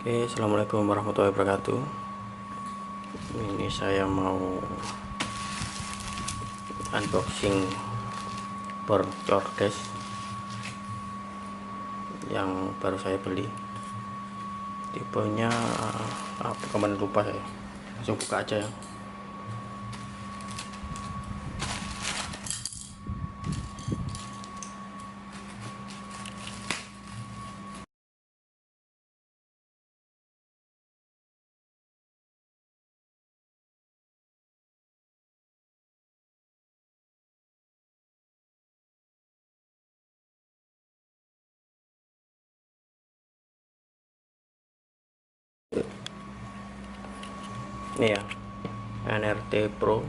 Oke, assalamualaikum warahmatullahi wabarakatuh. Ini saya mau unboxing bor cordes yang baru saya beli. Tipenya apa kemarin lupa saya. Langsung buka aja ya. Ini ya, NRT Pro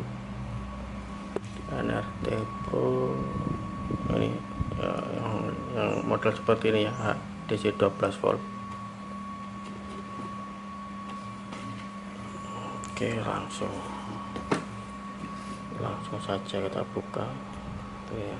ini ya, yang model seperti ini ya, DC 12 volt. Oke, langsung saja kita buka tuh ya.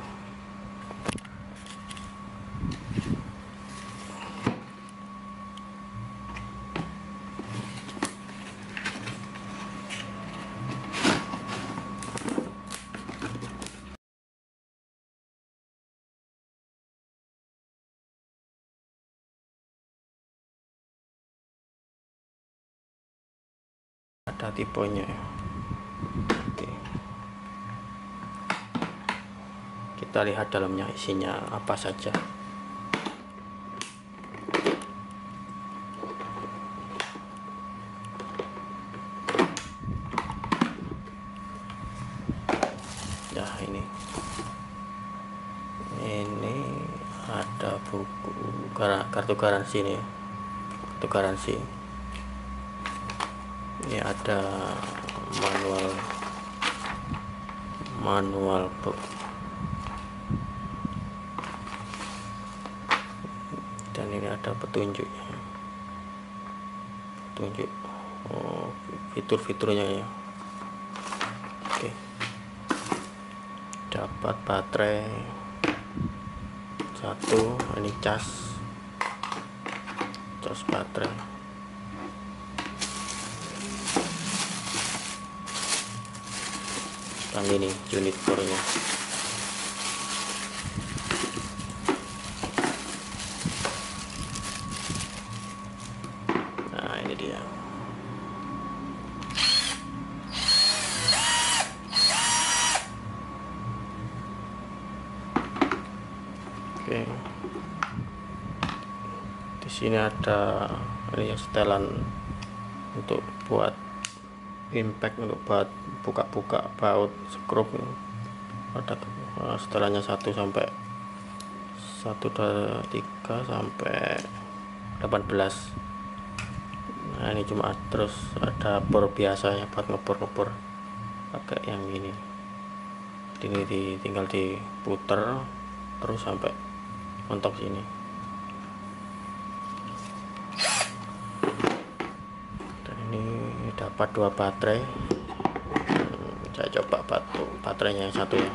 Ada tipenya ya. Oke. Kita lihat dalamnya isinya apa saja. Nah, ini ada buku kartu garansi nih, kartu garansi. Ini ada manual book, dan ini ada petunjuknya, fitur-fiturnya ya. Oke, dapat baterai satu, ini cas baterai. Dan ini unit bornya. Nah, ini dia. Oke, di sini ada ini ya, setelan untuk buat impact, untuk buat buka-buka baut skrup. Ada setelannya 1 sampai 1, 2, 3 sampai 18. Nah, ini cuma, terus ada bor biasa ya buat ngebor pakai yang ini. Ini tinggal diputer terus sampai mentok sini. Dan ini dapat 2 baterai. Saya coba baterainya yang satu ya.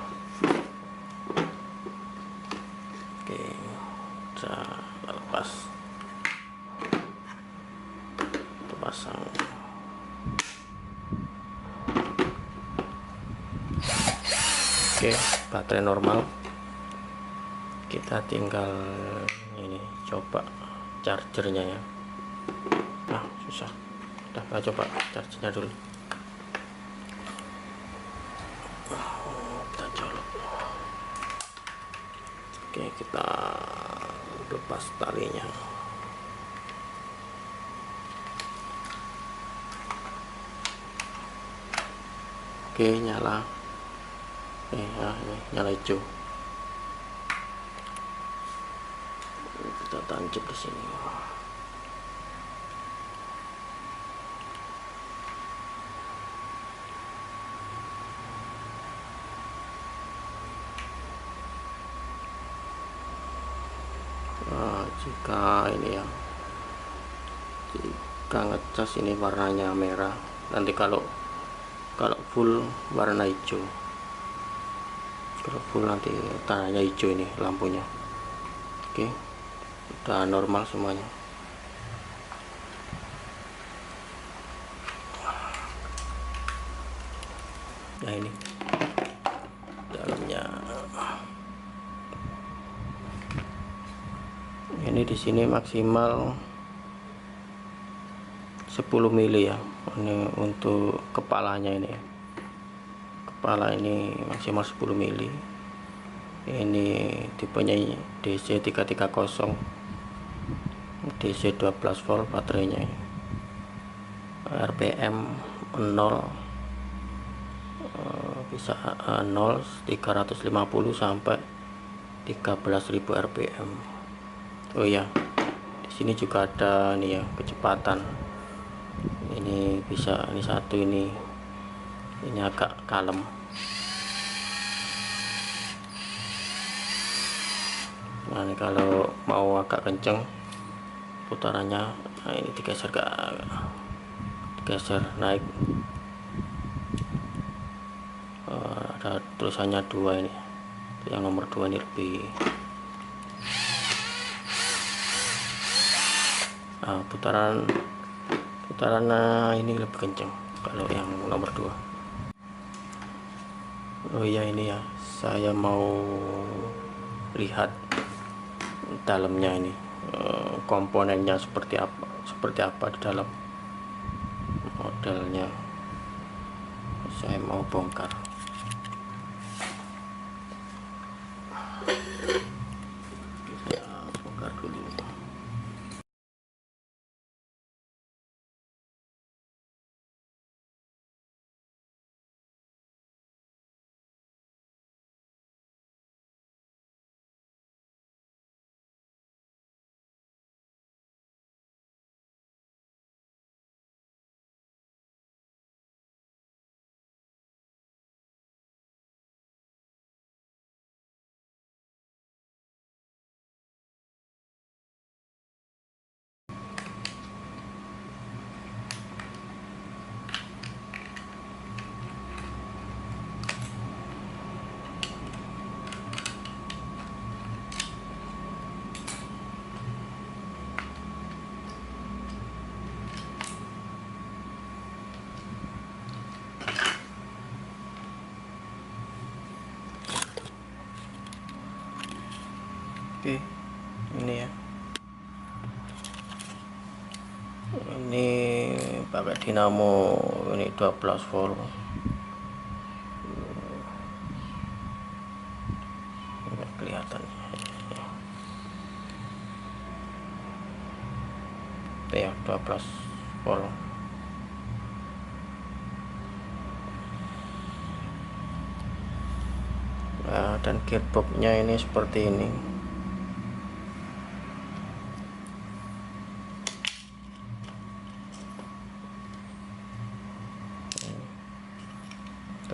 Oke, saya lepas, pasang. Oke, baterai normal. Kita tinggal ini coba chargernya ya. Nah, susah. Kita coba chargernya dulu. Kita colok. Oke, kita lepas talinya. Oke, nyala. Ya, ini nyala hijau. Kita tancap di sini. Nah, jika ini ya, jika ngecas ini warnanya merah, nanti kalau full warna hijau. Kalau full nanti tandanya hijau ini lampunya. Oke, udah normal semuanya. Nah ini dalamnya. Ini di sini maksimal 10 mili ya. Ini untuk kepalanya ini ya. Kepala ini maksimal 10 mili. Ini tipenya DC330, DC 12 volt baterainya. RPM 0 bisa 0 350 sampai 13.000 RPM. Oh ya, di sini juga ada nih ya kecepatan. Ini bisa, ini satu, ini agak kalem. Nah ini kalau mau agak kenceng putarannya, nah ini digeser naik. Ada tulisannya 2 ini, yang nomor 2 ini lebih. Nah, putaran ini lebih kenceng kalau yang nomor 2. Oh iya, ini ya, saya mau lihat dalamnya ini, komponennya seperti apa di dalam, modelnya saya mau bongkar. Saya bongkar dulu. Oke, ini ya, ini pakai dinamo ini 12 volt. Nggak kelihatan ya, 12 volt. Nah, dan gearboxnya ini seperti ini.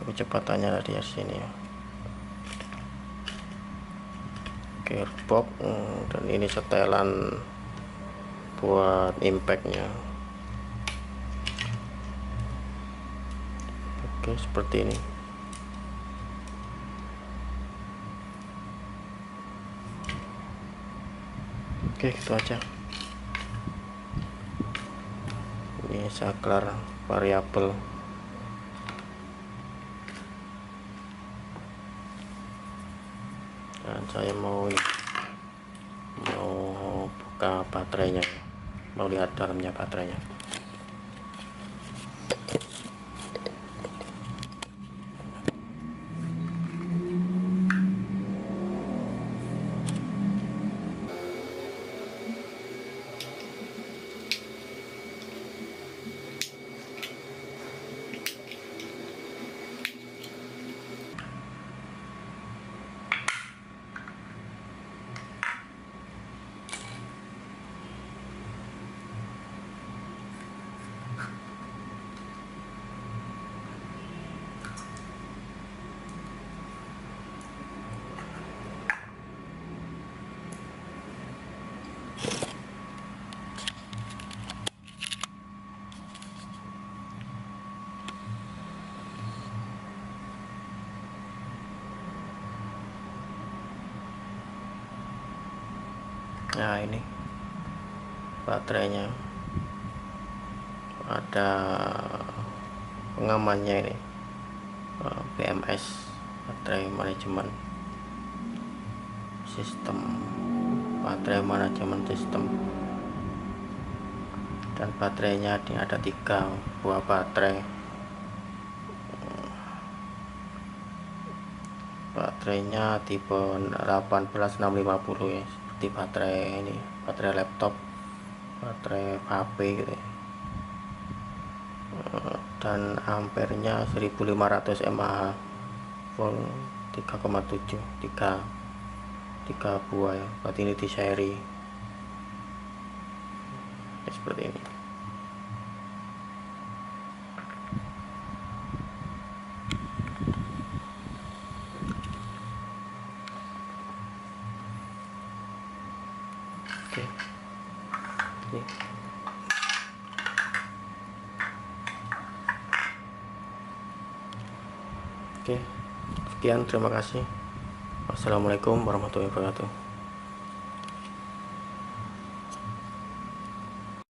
Kecepatannya ada di sini ya, gearbox. Dan ini setelan buat impactnya. Oke, seperti ini. Oke, itu aja. Ini saklar variabel. Dan saya mau buka baterainya, mau lihat dalamnya baterainya. Nah ini baterainya, ada pengamannya ini. BMS, baterai manajemen sistem, baterai manajemen sistem. Dan baterainya ini ada 3 buah baterai. Baterainya tipe 18650 ya, seperti baterai ini, baterai laptop, baterai HP gitu ya. Dan ampernya 1500 mAh, volt 3,7, 3 buah ya, berarti ini di seri ya, seperti ini. Oke. Ini. Oke, sekian, terima kasih. Wassalamualaikum warahmatullahi wabarakatuh.